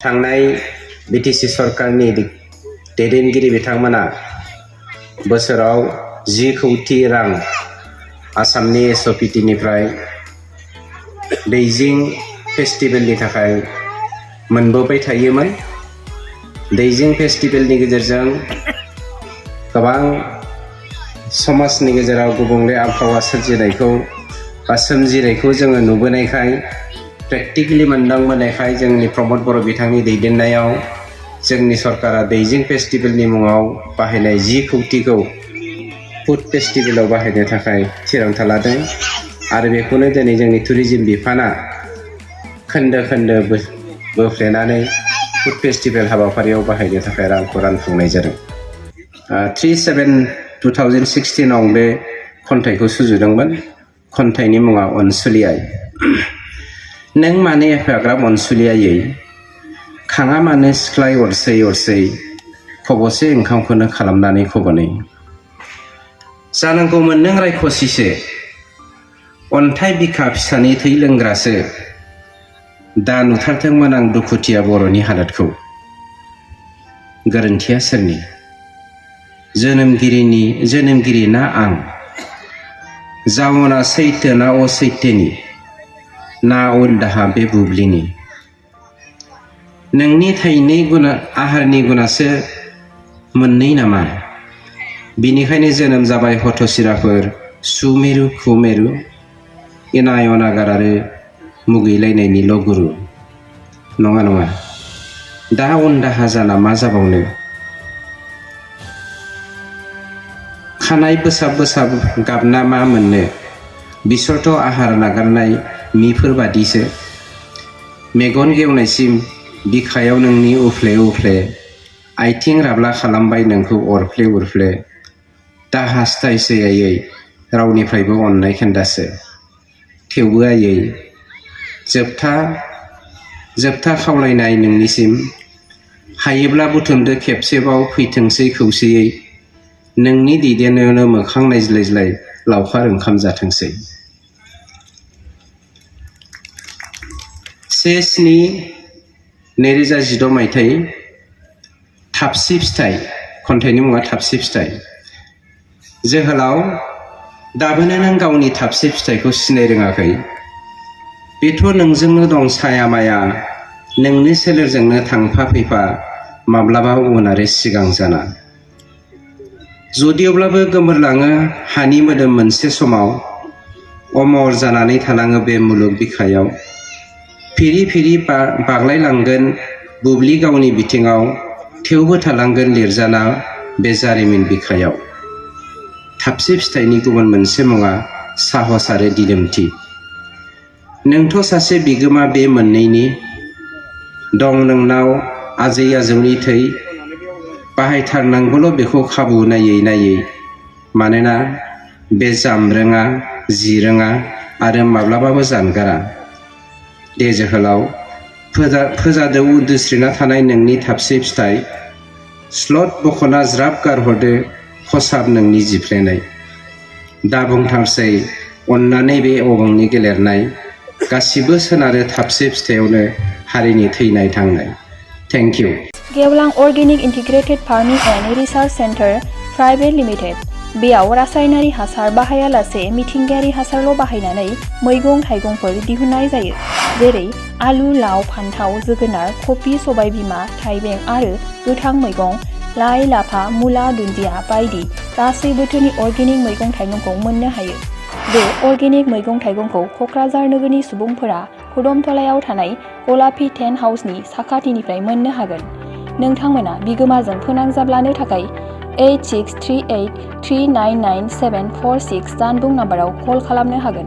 थांनाय BTC सरकारनि दैदेनगिरि बिथांमोना बोसोराव 10 कौटि रां आसामनि SOPT-निफ्राय दैजिं फेस्टिभेलनि थाखाय मोनबोबाय थायोमोन। दैजिं फेस्टिभेलनि गेजेरजों गोबां समाजनि गेजेराव गुबुंले आबहावा सोमजिनायखौ जोङो नुबोनायखाय प्रेक्टिकलि मोनदांबोनायखाय जोंनि प्रमद बर' बिथांनि दैदेननायाव जोंनि सरकारा दैजिं फेस्टिभेलनि मुङाव बाहायनाय 10 कौटिखौ फुड फेस्टिभेलाव बाहायनो थाखाय थिरांथा लादों आरो बेखौनो दिनै जोंनि टुरिज्म बिफाना खोन्दो खोन्दो बोफ्लेनानै फुड फेस्टिभेल हाबाफारियाव बाहायनो थाखाय रांखौ रानफुंनाय जादों। 3/7/2016 आव बे खन्थाइखौ सुजुदोंमोन। खन्थाइनि मुङा अनसुलि आइ। नों मानो एफाग्राब अनसुलि आइयै खाङा मानो सिख्लाय अरसै अरसै खबसे ओंखामखौनो खालामनानै खबनै जानांगौमोन नों रायखसिसो अन्थाइ बिखा फिसानि थै लोंग्रासो दा नुथारथोंमोन आं दुखुथिया बर'नि हालोदखौ। गोरोन्थिया सोरनि? जोनोमगिरि ना आं? जावना सैथो ना असैथोनि ना उलदाहा बे बुब्लिनि? नोंनि थाइनै गुना आहारनि गुनासो मोननै नामा? बिनिखायनो जोनोम जाबाय हथ'सिराफोर सुमेरु खुमेरु इनाय अनागार आरो मुगैलायनायनिल' गुरु। नङा नङा दा उनदाहा जाना मा जाबावनो? खानाय बोसाब बोसाब गाबना मा मोननो? बिसोरथ' आहार नागारनाय मिफोर बादिसो। मेगन गेवनायसिम बिखायाव नोंनि उफ्ले उफ्ले आइथिं राब्ला खालामबाय नोंखौ अरफ्ले उरफ्ले। दा हास्थायसै आइयै रावनिफ्रायबो अननाय खेन्दासो। थेवबो आइयै जोबथा खावलायनाय नोंनिसिम हायोब्ला बुथुमदो खेबसेबाव फैथोंसै खौसेयै नोंनि दैदेननायावनो मोखां नायज्लायज्लाय लावखार ओंखाम जाथोंसै। 1/7/2016 मायथाइ थाबसि फिथाइ। खन्थाइनि मुङा थाबसि फिथाइ। जोहोलाव दाबोनो नों गावनि थाबसि फिथाइखौ सिनाय रोङाखै। बेथ' नोंजोंनो दं साया माया नोंनि सोलेरजोंनो थांफा फैफा माब्लाबा उन आरो सिगां जाना। जुदियोब्लाबो गोमोरलाङो हानि मोदोम मोनसे समाव अमर जानानै थानाङो बे मुलुग बिखायाव। फिरि फिरि बाग्लायलांगोन बुब्लि गावनि बिथिङाव थेवबो थालांगोन लिरजाना बे जारिमिन बिखायाव। थाबसि फिथाइनि गुबुन मोनसे मुङा साहस आरो दिदोमथि। नोंथ' सासे बिगोमा बे मोननैनि दं नोंनाव आजै आजौनि थै बाहायथारनांगौल' बेखौ खाबु नायै नायै मानोना बे जामरोङा जिरोङा आरो माब्लाबाबो जानगारा। दे जोहोलाव फोजादो उन्दुस्रिना थानाय नोंनि थाबसि फिथाइ स्लद बख'ना ज्राब गारहरदो खसाब नोंनि जिफ्लेनाय। दा बुंथारसै अननानै बे अगंनि गेलेरनाय गासिबो सोनारो थाबसि फिथाइयावनो हारिनि थैनाय थांनाय। Thank you. गेवलां organic integrated farming and research centre private limited. बेयाव रासायनारि हासार बाहायालासे मिथिंगायारि हासारल' बाहायनानै मैगं थाइगंफोर दिहुननाय जायो। जेरै आलु, लाव, फान्थाव, जोगोनार, कफि, सबायबिमा, थाइबें आरो गोथां मैगं, लाइ, लाफा, मुला, दुन्दिया बायदि गासै बोथोरनि अर्गेनिक मैगं थाइगंखौ मोननो हायो। बे अर्गेनिक मैगं थाइगंखौ क'क्राझार नोगोरनि सुबुंफोरा खुदमथलायाव थानाय गलापी टेन्ट हाउसनि साखाथिनिफ्राय मोननो हागोन। नोंथांमोना बिगोमाजों फोनांजाब लानो थाखाय 8638399746 जानबुं नाम्बाराव कल खालामनो हागोन।